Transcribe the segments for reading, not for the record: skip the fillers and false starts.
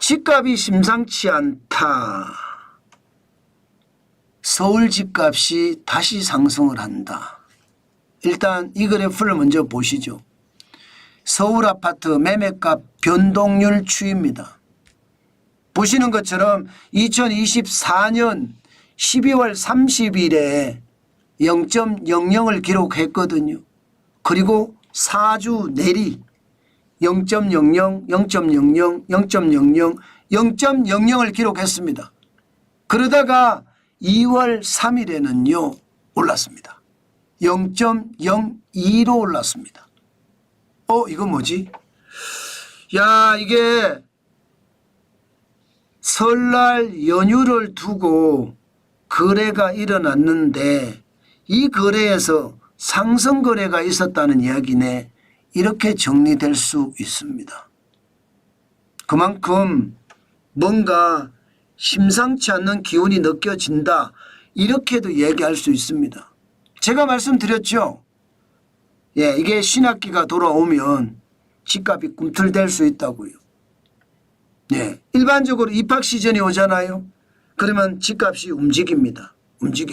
집값이 심상치 않다. 서울 집값이 다시 상승을 한다. 일단 이 그래프를 먼저 보시죠. 서울 아파트 매매값 변동률 추이입니다. 보시는 것처럼 2024년 12월 30일에 0.00을 기록했거든요. 그리고 4주 내리 0.00, 0.00, 0.00, 0.00을 기록했습니다. 그러다가 2월 3일에는요 올랐습니다. 0.02로 올랐습니다. 이거 뭐지? 야, 이게 설날 연휴를 두고 거래가 일어났는데 이 거래에서 상승 거래가 있었다는 이야기네. 이렇게 정리될 수 있습니다. 그만큼 뭔가 심상치 않는 기운이 느껴진다. 이렇게도 얘기할 수 있습니다. 제가 말씀드렸죠. 예, 이게 신학기가 돌아오면 집값이 꿈틀댈 수 있다고요. 예, 일반적으로 입학 시즌이 오잖아요. 그러면 집값이 움직입니다.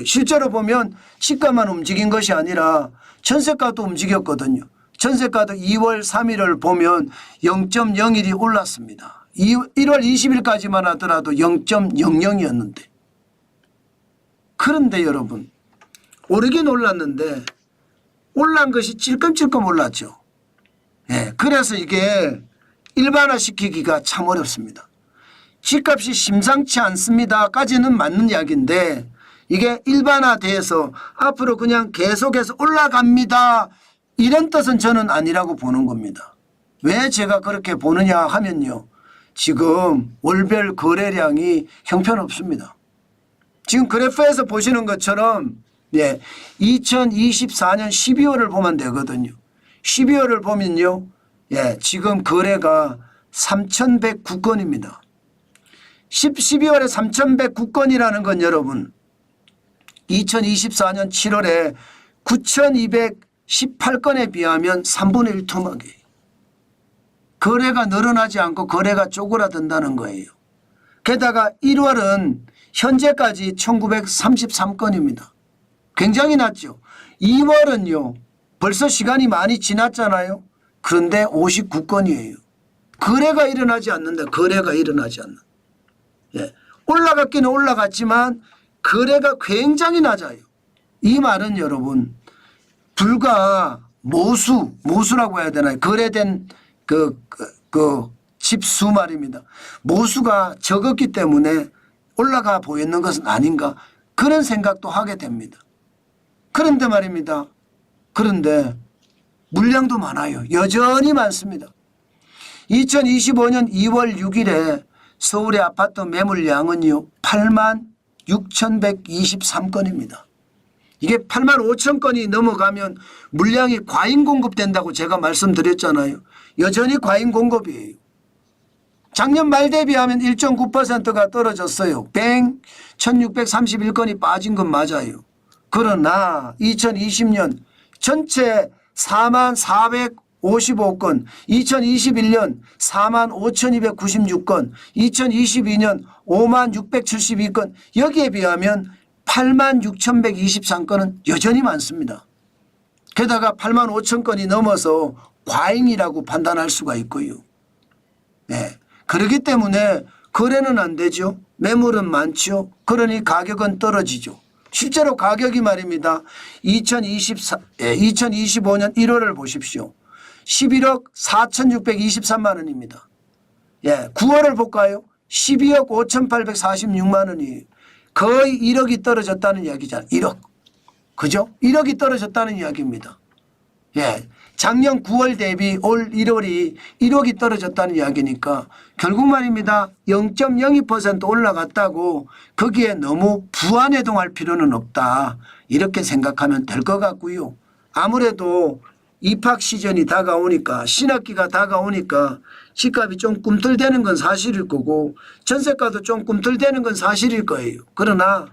실제로 보면 집값만 움직인 것이 아니라 전세가도 움직였거든요. 전세가도 2월 3일을 보면 0.01이 올랐습니다. 1월 20일까지만 하더라도 0.00이었는데. 그런데 여러분, 오르긴 올랐는데 올란 것이 찔끔찔끔 올랐죠. 예, 그래서 이게 일반화시키기가 참 어렵습니다. 집값이 심상치 않습니다까지는 맞는 이야기인데 이게 일반화돼서 앞으로 그냥 계속해서 올라갑니다. 이런 뜻은 저는 아니라고 보는 겁니다. 왜 제가 그렇게 보느냐 하면요. 지금 월별 거래량이 형편없습니다. 지금 그래프에서 보시는 것처럼 예, 2024년 12월을 보면 되거든요. 12월을 보면요. 예, 지금 거래가 3,109건입니다. 12월에 3,109건이라는 건 여러분 2024년 7월에 9,218건에 비하면 3분의 1 토막이에요. 거래가 늘어나지 않고 거래가 쪼그라든다는 거예요. 게다가 1월은 현재까지 1,933건입니다. 굉장히 낮죠. 2월은요. 벌써 시간이 많이 지났잖아요. 그런데 59건이에요. 거래가 일어나지 않는다. 거래가 일어나지 않는다. 예. 올라갔기는 올라갔지만 거래가 굉장히 낮아요. 이 말은 여러분 불과 모수라고 해야 되나요? 거래된 집수 말입니다. 모수가 적었기 때문에 올라가 보이는 것은 아닌가 그런 생각도 하게 됩니다. 그런데 말입니다. 그런데 물량도 많아요. 여전히 많습니다. 2025년 2월 6일에 서울의 아파트 매물량은요 86,123건입니다. 이게 85,000건이 넘어가면 물량이 과잉 공급된다고 제가 말씀드렸잖아요. 여전히 과잉 공급이에요. 작년 말 대비하면 1.9%가 떨어졌어요. 1,631건이 빠진 건 맞아요. 그러나 2020년 전체 44,455건, 2021년 45,296건, 2022년 56,672건 여기에 비하면 86,123건은 여전히 많습니다. 게다가 85,000건이 넘어서 과잉이라고 판단할 수가 있고요. 네. 그렇기 때문에 거래는 안 되죠. 매물은 많죠. 그러니 가격은 떨어지죠. 실제로 가격이 말입니다. 2025년 1월을 보십시오. 11억 4,623만 원입니다. 예, 9월을 볼까요? 12억 5,846만 원이에요. 거의 1억이 떨어졌다는 이야기잖아요. 1억. 그죠? 1억이 떨어졌다는 이야기입니다. 예. 작년 9월 대비 올 1월이 1억이 떨어졌다는 이야기니까 결국 말입니다. 0.02% 올라갔다고 거기에 너무 부안해동할 필요는 없다. 이렇게 생각하면 될 것 같고요. 아무래도 입학 시즌이 다가오니까 신학기가 다가오니까 집값이 좀 꿈틀대는 건 사실일 거고 전세가도 좀 꿈틀대는 건 사실일 거예요. 그러나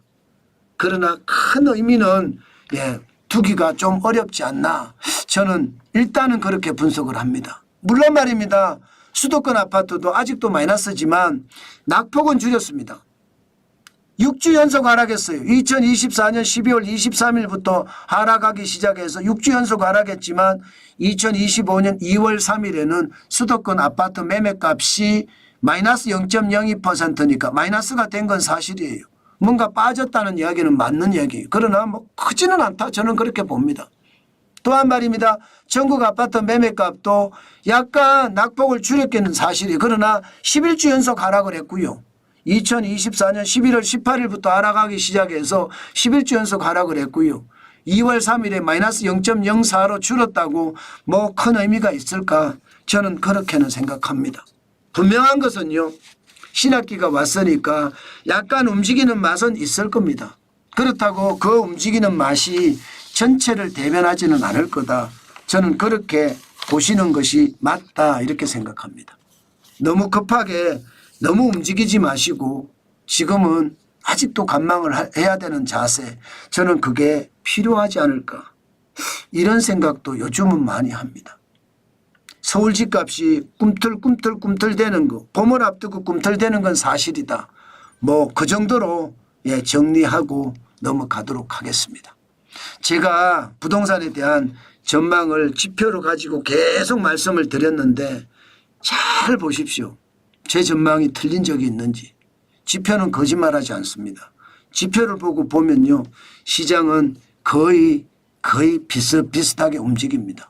큰 의미는 예, 두기가 좀 어렵지 않나. 저는 일단은 그렇게 분석을 합니다. 물론 말입니다. 수도권 아파트도 아직도 마이너스지만 낙폭은 줄였습니다. 6주 연속 하락했어요. 2024년 12월 23일부터 하락하기 시작해서 6주 연속 하락했지만 2025년 2월 3일에는 수도권 아파트 매매값이 마이너스 0.02%니까 마이너스가 된 건 사실이에요. 뭔가 빠졌다는 이야기는 맞는 이야기예요. 그러나 뭐 크지는 않다. 저는 그렇게 봅니다. 또한 말입니다. 전국 아파트 매매값도 약간 낙폭을 줄였기는 사실이에요. 그러나 11주 연속 하락을 했고요. 2024년 11월 18일부터 하락하기 시작해서 11주 연속 하락을 했고요. 2월 3일에 마이너스 0.04로 줄었다고 뭐 큰 의미가 있을까? 저는 그렇게는 생각합니다. 분명한 것은요. 신학기가 왔으니까 약간 움직이는 맛은 있을 겁니다. 그렇다고 그 움직이는 맛이 전체를 대변하지는 않을 거다. 저는 그렇게 보시는 것이 맞다 이렇게 생각합니다. 너무 급하게 너무 움직이지 마시고 지금은 아직도 관망을 해야 되는 자세, 저는 그게 필요하지 않을까 이런 생각도 요즘은 많이 합니다. 서울 집값이 꿈틀꿈틀되는 거, 봄을 앞두고 꿈틀대는 건 사실이다. 뭐 그 정도로 정리하고 넘어가도록 하겠습니다. 제가 부동산에 대한 전망을 지표로 가지고 계속 말씀을 드렸는데 잘 보십시오. 제 전망이 틀린 적이 있는지. 지표는 거짓말하지 않습니다. 지표를 보고 보면요. 시장은 거의 비슷비슷하게 움직입니다.